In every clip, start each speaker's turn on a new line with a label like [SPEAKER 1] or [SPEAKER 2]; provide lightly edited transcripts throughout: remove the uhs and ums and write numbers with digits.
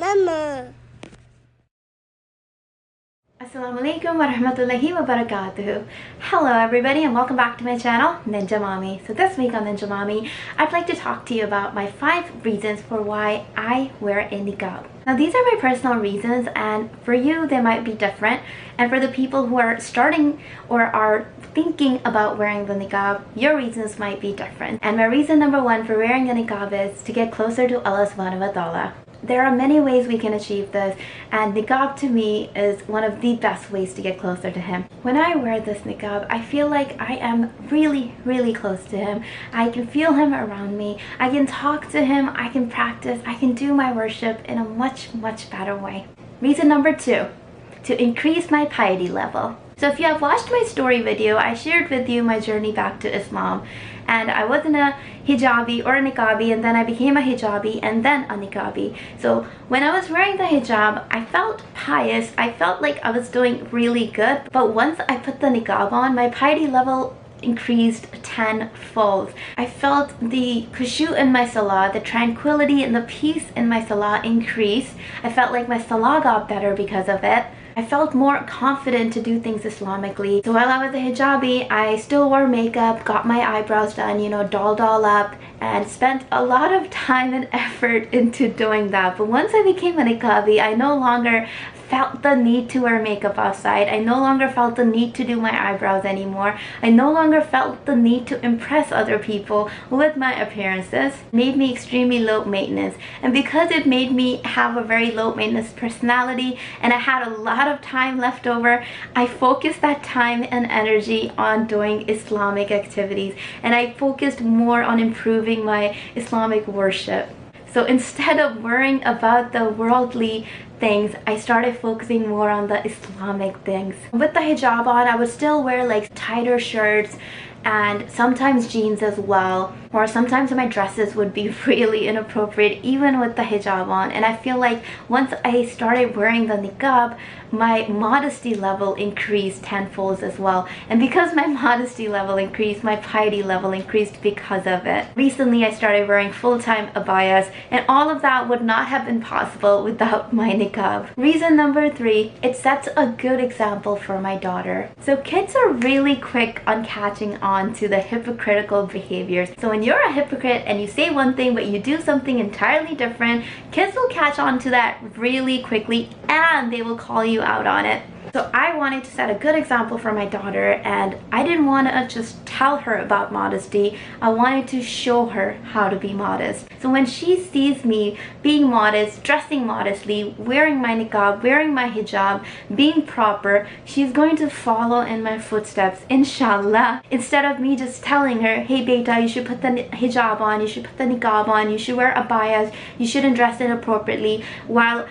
[SPEAKER 1] Mama. Assalamualaikum warahmatullahi wabarakatuh. Hello everybody and welcome back to my channel, Ninja Mommy. So this week on Ninja Mommy, I'd like to talk to you about my 5 reasons for why I wear a niqab. Now these are my personal reasons, and for you they might be different, and for the people who are starting or are thinking about wearing the niqab, your reasons might be different. And my reason number 1 for wearing the niqab is to get closer to Allah subhanahu wa ta'ala. There are many ways we can achieve this, and niqab to me is one of the best ways to get closer to him. When I wear this niqab, I feel like I am really close to him. I can feel him around me. I can talk to him. I can practice. I can do my worship in a much better way. Reason number 2, to increase my piety level. So if you have watched my story video, I shared with you my journey back to Islam, and I wasn't a hijabi or a niqabi, and then I became a hijabi and then a niqabi. So when I was wearing the hijab, I felt pious. I felt like I was doing really good, but once I put the niqab on, my piety level increased tenfold. I felt the khushu in my salah, the tranquility and the peace in my salah increased. I felt like my salah got better because of it. I felt more confident to do things Islamically. So while I was a hijabi, I still wore makeup, got my eyebrows done, you know, dolled all up, and spent a lot of time and effort into doing that. But once I became a niqabi, I no longer felt the need to wear makeup outside. I no longer felt the need to do my eyebrows anymore. I no longer felt the need to impress other people with my appearances. It made me extremely low maintenance, and because it made me have a very low maintenance personality and I had a lot of time left over, I focused that time and energy on doing Islamic activities, and I focused more on improving my Islamic worship. So instead of worrying about the worldly things, I started focusing more on the Islamic things. With the hijab on, I would still wear like tighter shirts and sometimes jeans as well, or sometimes my dresses would be really inappropriate even with the hijab on. And I feel like once I started wearing the niqab, my modesty level increased tenfold as well, and because my modesty level increased, my piety level increased because of it. Recently I started wearing full-time abayas, and all of that would not have been possible without my niqab. Reason number 3, it sets a good example for my daughter. So kids are really quick on catching on to the hypocritical behaviors. So when you're a hypocrite and you say one thing but you do something entirely different, kids will catch on to that really quickly and they will call you out on it. So I wanted to set a good example for my daughter, and I didn't want to just tell her about modesty. I wanted to show her how to be modest. So when she sees me being modest, dressing modestly, wearing my niqab, wearing my hijab, being proper, she's going to follow in my footsteps, inshallah. Instead of me just telling her, hey beta, you should put the hijab on, you should put the niqab on, you should wear abayas, you shouldn't dress inappropriately, while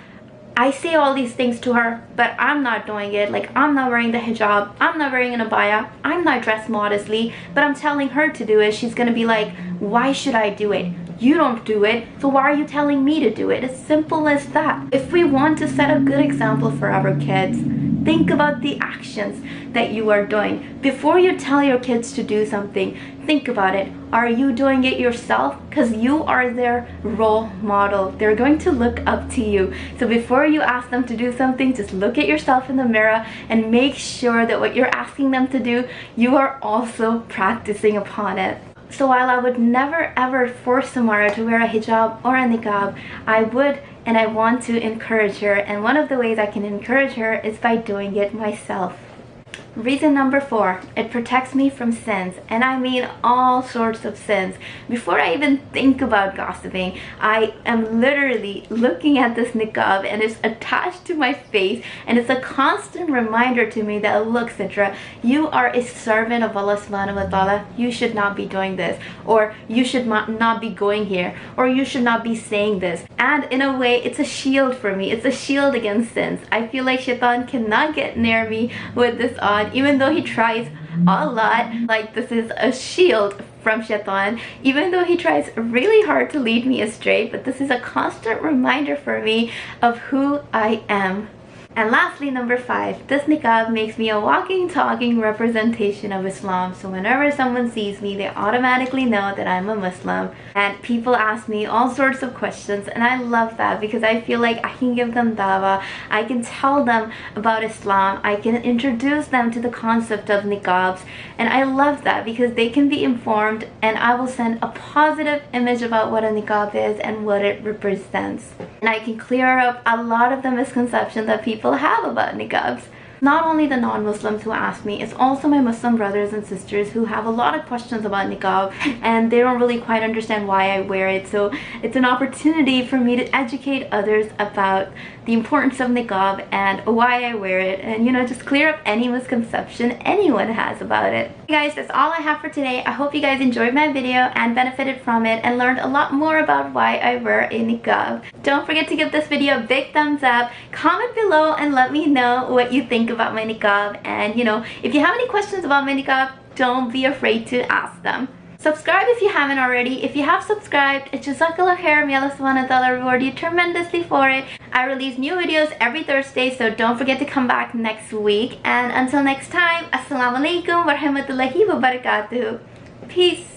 [SPEAKER 1] I say all these things to her, but I'm not doing it. Like, I'm not wearing the hijab, I'm not wearing an abaya, I'm not dressed modestly, but I'm telling her to do it. She's gonna be like, why should I do it? You don't do it, so why are you telling me to do it? It's simple as that. If we want to set a good example for our kids, think about the actions that you are doing. Before you tell your kids to do something, think about it. Are you doing it yourself? Because you are their role model. They're going to look up to you. So before you ask them to do something, just look at yourself in the mirror and make sure that what you're asking them to do, you are also practicing upon it. So while I would never ever force Samara to wear a hijab or a niqab, I would and I want to encourage her, and one of the ways I can encourage her is by doing it myself. Reason number 4, it protects me from sins, and I mean all sorts of sins. Before I even think about gossiping, I am literally looking at this niqab and it's attached to my face, and it's a constant reminder to me that, look Sidra, you are a servant of Allah subhanahu wa ta'ala, you should not be doing this, or you should not be going here, or you should not be saying this. And in a way, it's a shield for me. It's a shield against sins. I feel like shaitan cannot get near me with this on, even though he tries a lot. Like, this is a shield from shaitan, even though he tries really hard to lead me astray. But this is a constant reminder for me of who I am. And lastly, number 5, this niqab makes me a walking, talking representation of Islam. So whenever someone sees me, they automatically know that I'm a Muslim. And people ask me all sorts of questions, and I love that because I feel like I can give them dawah, I can tell them about Islam, I can introduce them to the concept of niqabs, and I love that because they can be informed, and I will send a positive image about what a niqab is and what it represents. And I can clear up a lot of the misconceptions that people have about niqabs. Not only the non-Muslims who ask me, it's also my Muslim brothers and sisters who have a lot of questions about niqab and they don't really quite understand why I wear it. So it's an opportunity for me to educate others about the importance of niqab and why I wear it, and you know, just clear up any misconception anyone has about it. Hey guys, that's all I have for today. I hope you guys enjoyed my video and benefited from it and learned a lot more about why I wear a niqab. Don't forget to give this video a big thumbs up, comment below and let me know what you think about my niqab, and you know, if you have any questions about my niqab, don't be afraid to ask them. Subscribe if you haven't already. If you have subscribed, Jazakallah khair, may Allah subhanahu wa ta'ala reward you tremendously for it. I release new videos every Thursday, so don't forget to come back next week. And until next time, Assalamu alaikum wa rahmatullahi wa barakatuh. Peace.